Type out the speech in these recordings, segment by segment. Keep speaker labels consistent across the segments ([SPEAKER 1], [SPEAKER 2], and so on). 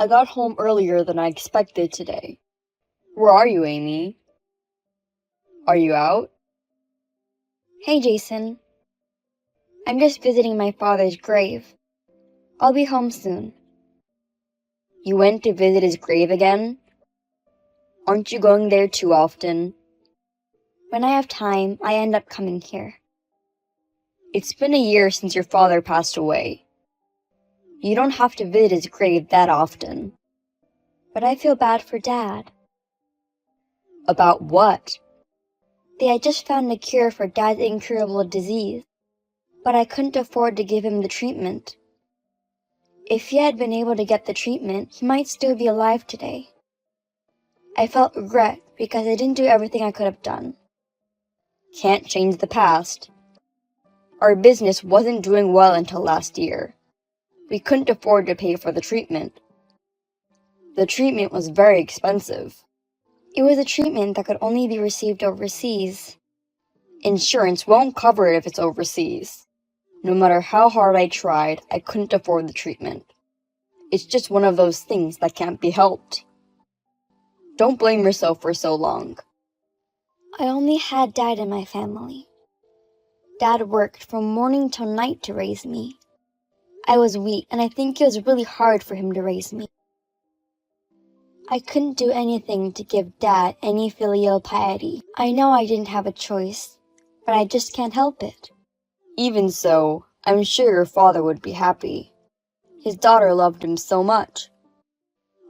[SPEAKER 1] I got home earlier than I expected today. Where are you, Amy? Are you out?
[SPEAKER 2] Hey, Jason. I'm just visiting my father's grave. I'll be home soon.
[SPEAKER 1] You went to visit his grave again? Aren't you going there too often?
[SPEAKER 2] When I have time, I end up coming here.
[SPEAKER 1] It's been a year since your father passed away. You don't have to visit his grave that often.
[SPEAKER 2] But I feel bad for Dad.
[SPEAKER 1] About what?
[SPEAKER 2] They had just found a cure for Dad's incurable disease, but I couldn't afford to give him the treatment. If he had been able to get the treatment, he might still be alive today. I felt regret because I didn't do everything I could have done.
[SPEAKER 1] Can't change the past. Our business wasn't doing well until last year. We couldn't afford to pay for the treatment. The treatment was very expensive.
[SPEAKER 2] It was a treatment that could only be received overseas.
[SPEAKER 1] Insurance won't cover it if it's overseas. No matter how hard I tried, I couldn't afford the treatment. It's just one of those things that can't be helped. Don't blame yourself for so long.
[SPEAKER 2] I only had Dad in my family. Dad worked from morning till night to raise me. I was weak, and I think it was really hard for him to raise me. I couldn't do anything to give Dad any filial piety. I know I didn't have a choice, but I just can't help it.
[SPEAKER 1] Even so, I'm sure your father would be happy. His daughter loved him so much.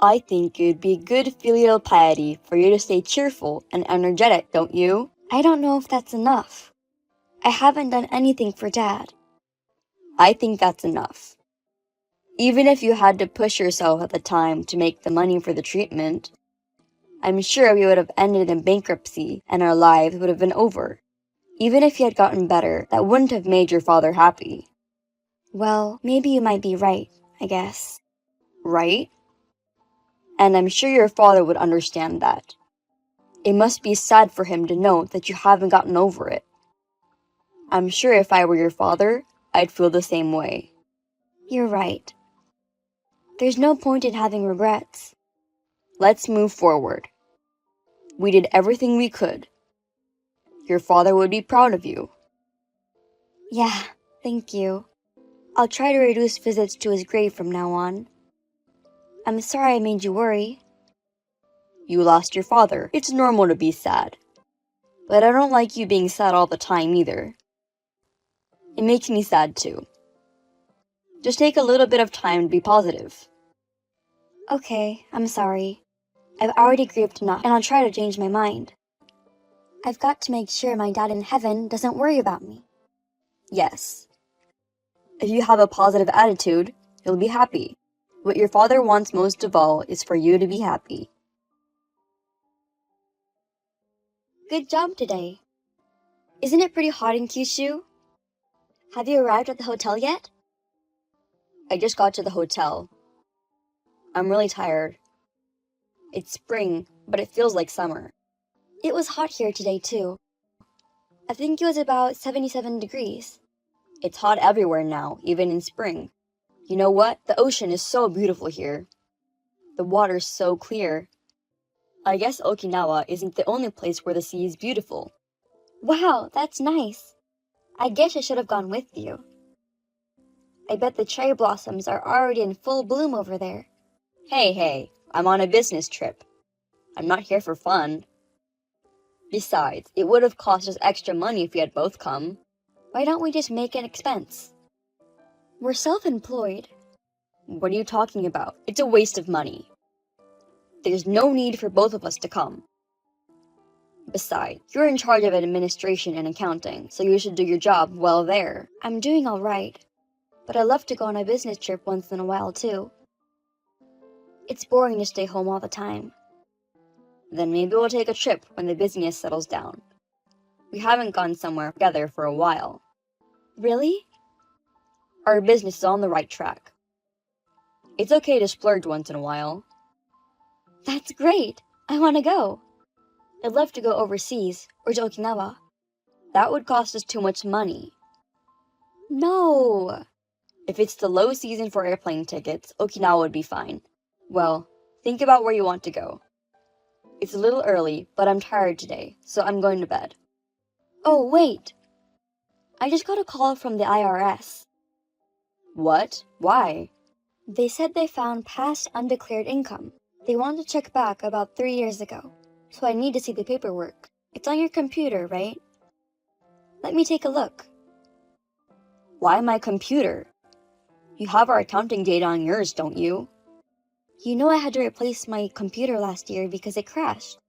[SPEAKER 1] I think it would be good filial piety for you to stay cheerful and energetic, don't you?
[SPEAKER 2] I don't know if that's enough. I haven't done anything for Dad.
[SPEAKER 1] I think that's enough. Even if you had to push yourself at the time to make the money for the treatment, I'm sure we would have ended in bankruptcy and our lives would have been over. Even if you had gotten better, that wouldn't have made your father happy.
[SPEAKER 2] Well, maybe you might be right, I guess.
[SPEAKER 1] Right? And I'm sure your father would understand that. It must be sad for him to know that you haven't gotten over it. I'm sure if I were your father, I'd feel the same way.
[SPEAKER 2] You're right. There's no point in having regrets.
[SPEAKER 1] Let's move forward. We did everything we could. Your father would be proud of you.
[SPEAKER 2] Yeah, thank you. I'll try to reduce visits to his grave from now on. I'm sorry I made you worry.
[SPEAKER 1] You lost your father. It's normal to be sad. But I don't like you being sad all the time either. It makes me sad too. Just take a little bit of time to be positive.
[SPEAKER 2] Okay, I'm sorry. I've already grieved enough, and I'll try to change my mind. I've got to make sure my dad in heaven doesn't worry about me.
[SPEAKER 1] Yes. If you have a positive attitude, you'll be happy. What your father wants most of all is for you to be happy.
[SPEAKER 2] Good job today. Isn't it pretty hot in Kyushu? Have you arrived at the hotel yet?
[SPEAKER 1] I just got to the hotel. I'm really tired. It's spring, but it feels like summer.
[SPEAKER 2] It was hot here today too. I think it was about 77 degrees.
[SPEAKER 1] It's hot everywhere now, even in spring. You know what? The ocean is so beautiful here. The water's so clear. I guess Okinawa isn't the only place where the sea is beautiful.
[SPEAKER 2] Wow, that's nice. I guess I should have gone with you. I bet the cherry blossoms are already in full bloom over there.
[SPEAKER 1] Hey, I'm on a business trip. I'm not here for fun. Besides, it would have cost us extra money if we had both come.
[SPEAKER 2] Why don't we just make an expense? We're self-employed.
[SPEAKER 1] What are you talking about? It's a waste of money. There's no need for both of us to come. Besides, you're in charge of administration and accounting, so you should do your job well there.
[SPEAKER 2] I'm doing all right, but I love to go on a business trip once in a while too. It's boring to stay home all the time.
[SPEAKER 1] Then maybe we'll take a trip when the business settles down. We haven't gone somewhere together for a while.
[SPEAKER 2] Really?
[SPEAKER 1] Our business is on the right track. It's okay to splurge once in a while.
[SPEAKER 2] That's great! I want to go. I'd love to go overseas, or to Okinawa.
[SPEAKER 1] That would cost us too much money.
[SPEAKER 2] No!
[SPEAKER 1] If it's the low season for airplane tickets, Okinawa would be fine. Well, think about where you want to go. It's a little early, but I'm tired today, so I'm going to bed.
[SPEAKER 2] Oh, wait. I just got a call from the IRS.
[SPEAKER 1] What? Why?
[SPEAKER 2] They said they found past undeclared income. They want to check back about 3 years ago, so I need to see the paperwork. It's on your computer, right? Let me take a look.
[SPEAKER 1] Why my computer? You have our accounting data on yours, don't you?
[SPEAKER 2] You know I had to replace my computer last year because it crashed.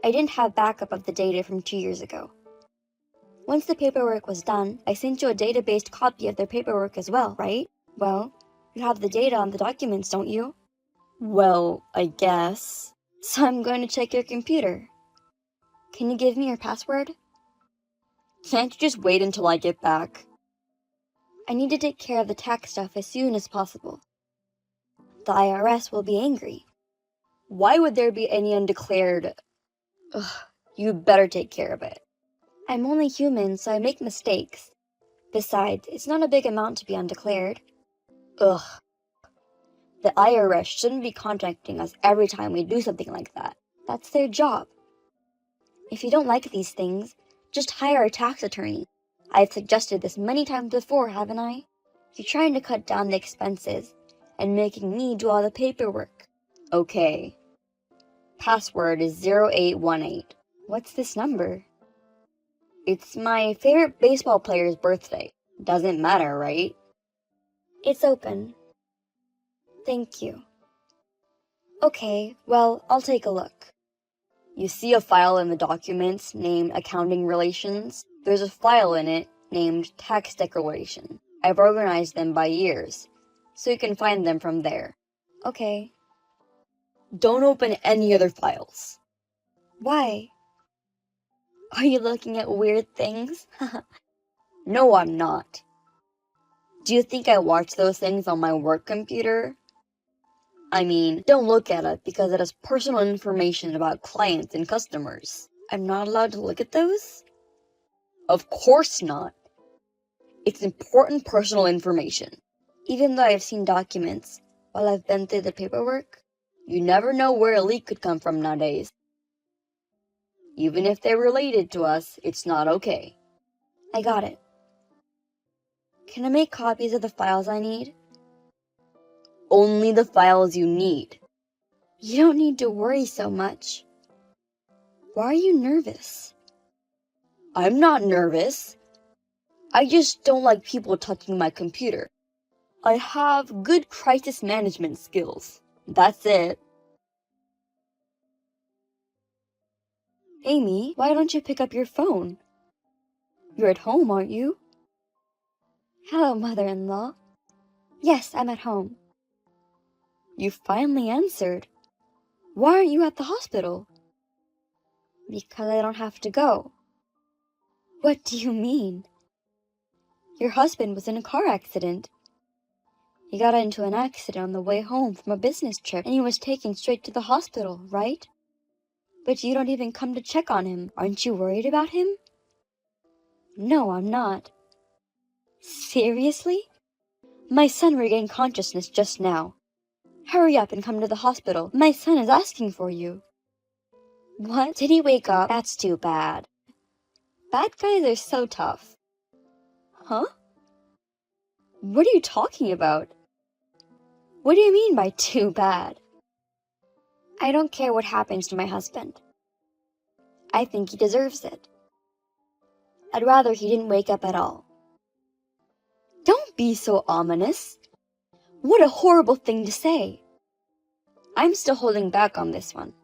[SPEAKER 2] I didn't have backup of the data from 2 years ago. Once the paperwork was done, I sent you a database copy of their paperwork as well, right? Well, you have the data on the documents, don't you?
[SPEAKER 1] Well, I guess.
[SPEAKER 2] So I'm going to check your computer. Can you give me your password?
[SPEAKER 1] Can't you just wait until I get back?
[SPEAKER 2] I need to take care of the tax stuff as soon as possible. The IRS will be angry.
[SPEAKER 1] Why would there be any undeclared... Ugh, you better take care of it.
[SPEAKER 2] I'm only human, so I make mistakes. Besides, it's not a big amount to be undeclared.
[SPEAKER 1] Ugh. The IRS shouldn't be contacting us every time we do something like that.
[SPEAKER 2] That's their job. If you don't like these things, just hire a tax attorney. I've suggested this many times before, haven't I? You're trying to cut down the expenses and making me do all the paperwork.
[SPEAKER 1] Okay. Password is 0818.
[SPEAKER 2] What's this number?
[SPEAKER 1] It's my favorite baseball player's birthday. Doesn't matter, right?
[SPEAKER 2] It's open. Thank you. Okay, well, I'll take a look.
[SPEAKER 1] You see a file in the documents named Accounting Relations? There's a file in it named Tax Declaration. I've organized them by years, so you can find them from there.
[SPEAKER 2] Okay.
[SPEAKER 1] Don't open any other files.
[SPEAKER 2] Why? Are you looking at weird things?
[SPEAKER 1] No, I'm not. Do you think I watch those things on my work computer? I mean, don't look at it because it has personal information about clients and customers.
[SPEAKER 2] I'm not allowed to look at those?
[SPEAKER 1] Of course not. It's important personal information.
[SPEAKER 2] Even though I've seen documents while I've been through the paperwork?
[SPEAKER 1] You never know where a leak could come from nowadays. Even if they're related to us, it's not okay.
[SPEAKER 2] I got it. Can I make copies of the files I need?
[SPEAKER 1] Only the files you need.
[SPEAKER 2] You don't need to worry so much. Why are you nervous?
[SPEAKER 1] I'm not nervous. I just don't like people touching my computer. I have good crisis management skills. That's it.
[SPEAKER 2] Amy, why don't you pick up your phone? You're at home, aren't you? Hello, mother-in-law. Yes, I'm at home. You finally answered. Why aren't you at the hospital? Because I don't have to go. What do you mean? Your husband was in a car accident. He got into an accident on the way home from a business trip and he was taken straight to the hospital, right? But you don't even come to check on him. Aren't you worried about him? No, I'm not. Seriously? My son regained consciousness just now. Hurry up and come to the hospital. My son is asking for you. What? Did he wake up? That's too bad. Bad guys are so tough.
[SPEAKER 1] Huh? What are you talking about?
[SPEAKER 2] What do you mean by too bad? I don't care what happens to my husband. I think he deserves it. I'd rather he didn't wake up at all.
[SPEAKER 1] Don't be so ominous. What a horrible thing to say. I'm still holding back on this one.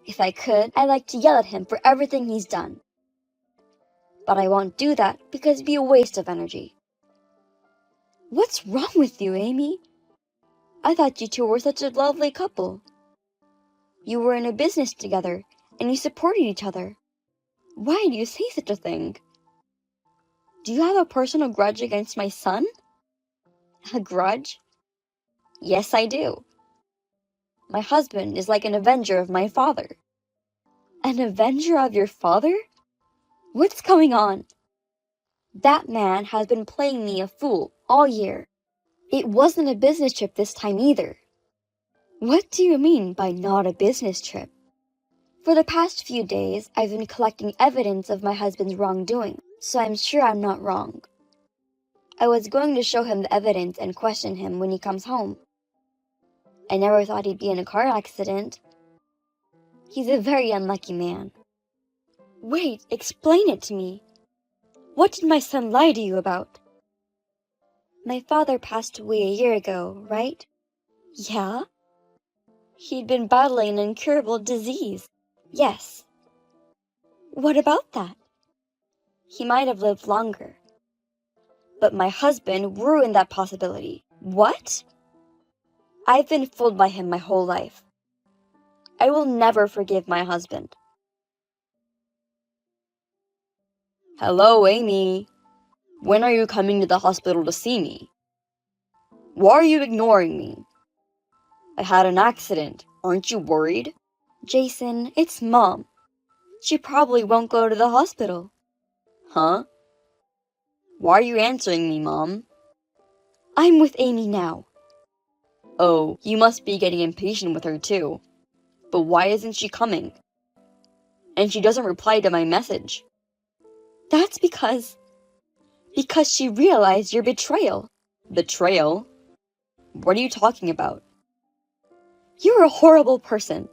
[SPEAKER 2] If I could, I'd like to yell at him for everything he's done. But I won't do that because it'd be a waste of energy. What's wrong with you, Amy? I thought you two were such a lovely couple. You were in a business together, and you supported each other. Why do you say such a thing? Do you have a personal grudge against my son? A grudge? Yes, I do. My husband is like an avenger of my father. An avenger of your father? What's going on? That man has been playing me a fool all year. It wasn't a business trip this time either.
[SPEAKER 1] What do you mean by not a business trip?
[SPEAKER 2] For the past few days, I've been collecting evidence of my husband's wrongdoing, so I'm sure I'm not wrong. I was going to show him the evidence and question him when he comes home. I never thought he'd be in a car accident. He's a very unlucky man.
[SPEAKER 1] Wait, explain it to me. What did my son lie to you about?
[SPEAKER 2] My father passed away a year ago, right?
[SPEAKER 1] Yeah? He'd been battling an incurable disease.
[SPEAKER 2] Yes.
[SPEAKER 1] What about that?
[SPEAKER 2] He might have lived longer.
[SPEAKER 1] But my husband ruined that possibility. What?
[SPEAKER 2] I've been fooled by him my whole life. I will never forgive my husband.
[SPEAKER 1] Hello, Amy. When are you coming to the hospital to see me? Why are you ignoring me? I had an accident. Aren't you worried?
[SPEAKER 2] Jason, it's Mom. She probably won't go to the hospital.
[SPEAKER 1] Huh? Why are you answering me, Mom?
[SPEAKER 2] I'm with Amy now.
[SPEAKER 1] Oh, you must be getting impatient with her too. But why isn't she coming? And she doesn't reply to my message.
[SPEAKER 2] That's because she realized your betrayal.
[SPEAKER 1] Betrayal? What are you talking about?
[SPEAKER 2] You're a horrible person.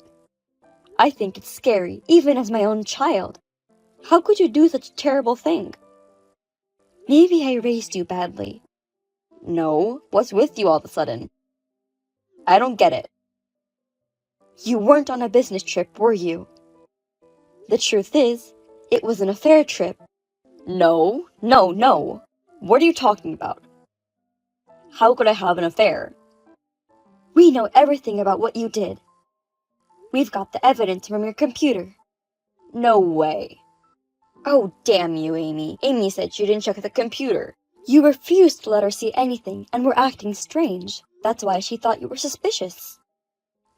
[SPEAKER 2] I think it's scary, even as my own child. How could you do such a terrible thing? Maybe I raised you badly.
[SPEAKER 1] No, what's with you all of a sudden? I don't get it.
[SPEAKER 2] You weren't on a business trip, were you? The truth is, it was an affair trip.
[SPEAKER 1] No. What are you talking about? How could I have an affair?
[SPEAKER 2] We know everything about what you did. We've got the evidence from your computer.
[SPEAKER 1] No way.
[SPEAKER 2] Oh, damn you, Amy. Amy said she didn't check the computer. You refused to let her see anything and were acting strange. That's why she thought you were suspicious.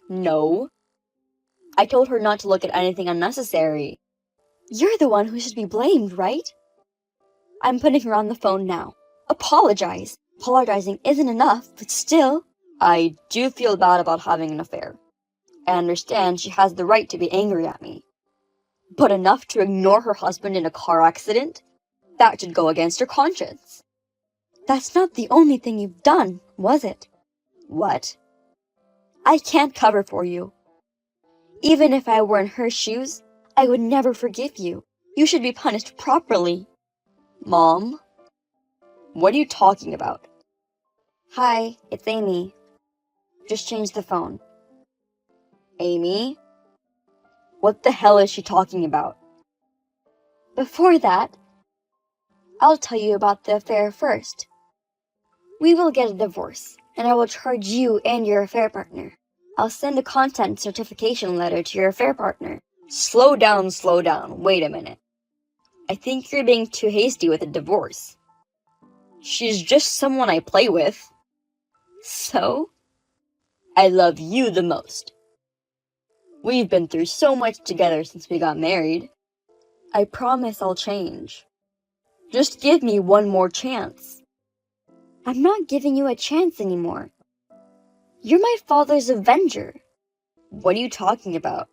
[SPEAKER 1] No. I told her not to look at anything unnecessary.
[SPEAKER 2] You're the one who should be blamed, right? I'm putting her on the phone now. Apologize. Apologizing isn't enough, but still.
[SPEAKER 1] I do feel bad about having an affair. I understand she has the right to be angry at me. But enough to ignore her husband in a car accident? That should go against her conscience.
[SPEAKER 2] That's not the only thing you've done, was it?
[SPEAKER 1] What?
[SPEAKER 2] I can't cover for you. Even if I were in her shoes, I would never forgive you. You should be punished properly.
[SPEAKER 1] Mom? What are you talking about?
[SPEAKER 2] Hi, it's Amy. Just change the phone.
[SPEAKER 1] Amy? What the hell is she talking about?
[SPEAKER 2] Before that, I'll tell you about the affair first. We will get a divorce, and I will charge you and your affair partner. I'll send a content certification letter to your affair partner.
[SPEAKER 1] Slow down. Wait a minute. I think you're being too hasty with a divorce. She's just someone I play with. So? I love you the most. We've been through so much together since we got married. I promise I'll change. Just give me one more chance.
[SPEAKER 2] I'm not giving you a chance anymore. You're my father's avenger.
[SPEAKER 1] What are you talking about?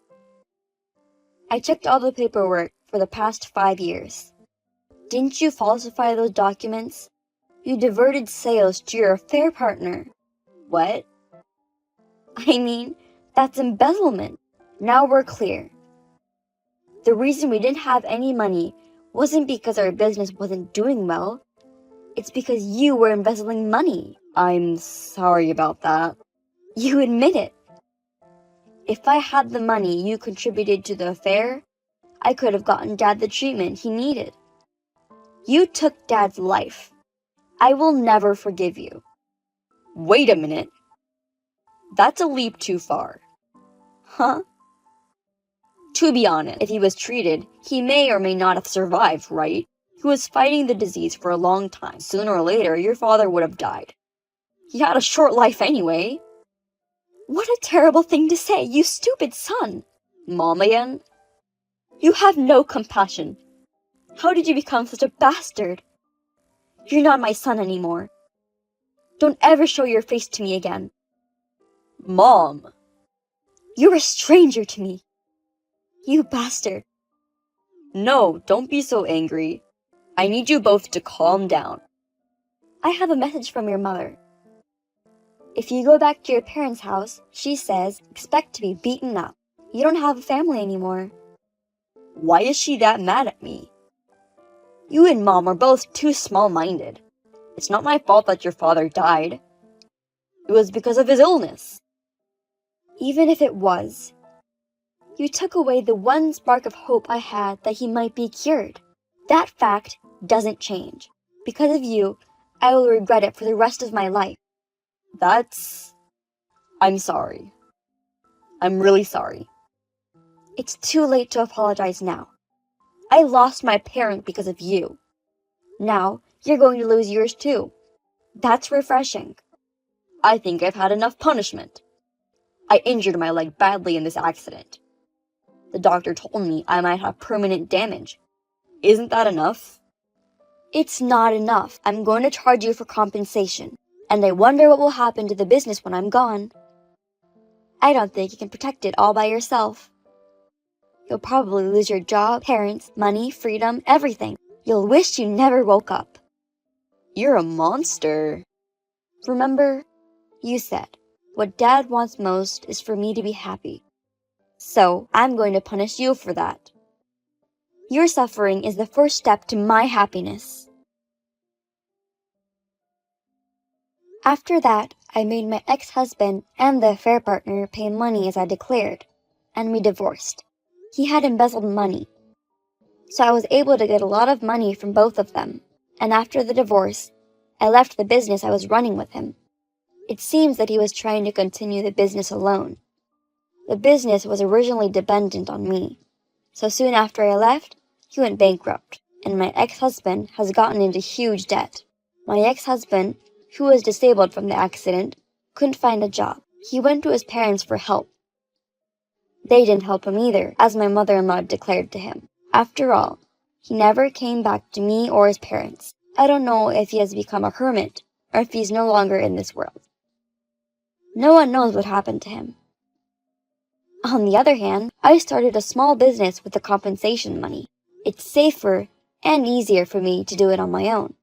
[SPEAKER 2] I checked all the paperwork for the past 5 years. Didn't you falsify those documents? You diverted sales to your affair partner.
[SPEAKER 1] What?
[SPEAKER 2] I mean, that's embezzlement. Now we're clear. The reason we didn't have any money wasn't because our business wasn't doing well. It's because you were embezzling money.
[SPEAKER 1] I'm sorry about that.
[SPEAKER 2] You admit it. If I had the money you contributed to the affair, I could have gotten Dad the treatment he needed. You took Dad's life. I will never forgive you.
[SPEAKER 1] Wait a minute. That's a leap too far.
[SPEAKER 2] Huh?
[SPEAKER 1] To be honest, if he was treated, he may or may not have survived, right? He was fighting the disease for a long time. Sooner or later, your father would have died. He had a short life anyway.
[SPEAKER 2] What a terrible thing to say, you stupid son!
[SPEAKER 1] Mom again?
[SPEAKER 2] You have no compassion. How did you become such a bastard? You're not my son anymore. Don't ever show your face to me again.
[SPEAKER 1] Mom! You're a stranger to me. You bastard. No, don't be so angry. I need you both to calm down.
[SPEAKER 2] I have a message from your mother. If you go back to your parents' house, she says, expect to be beaten up. You don't have a family anymore.
[SPEAKER 1] Why is she that mad at me? You and Mom are both too small-minded. It's not my fault that your father died. It was because of his illness.
[SPEAKER 2] Even if it was, you took away the one spark of hope I had that he might be cured. That fact doesn't change. Because of you, I will regret it for the rest of my life.
[SPEAKER 1] I'm sorry. I'm really sorry.
[SPEAKER 2] It's too late to apologize now. I lost my parent because of you. Now, you're going to lose yours too. That's refreshing.
[SPEAKER 1] I think I've had enough punishment. I injured my leg badly in this accident. The doctor told me I might have permanent damage. Isn't that enough?
[SPEAKER 2] It's not enough. I'm going to charge you for compensation. And I wonder what will happen to the business when I'm gone. I don't think you can protect it all by yourself. You'll probably lose your job, parents, money, freedom, everything. You'll wish you never woke up.
[SPEAKER 1] You're a monster.
[SPEAKER 2] Remember, you said, what Dad wants most is for me to be happy. So, I'm going to punish you for that. Your suffering is the first step to my happiness. After that, I made my ex-husband and the affair partner pay money as I declared, and we divorced. He had embezzled money, so I was able to get a lot of money from both of them, and after the divorce, I left the business I was running with him. It seems that he was trying to continue the business alone. The business was originally dependent on me, so soon after I left, he went bankrupt, and my ex-husband has gotten into huge debt. My ex-husband, who was disabled from the accident, couldn't find a job. He went to his parents for help. They didn't help him either, as my mother-in-law declared to him. After all, he never came back to me or his parents. I don't know if he has become a hermit, or if he's no longer in this world. No one knows what happened to him. On the other hand, I started a small business with the compensation money. It's safer and easier for me to do it on my own.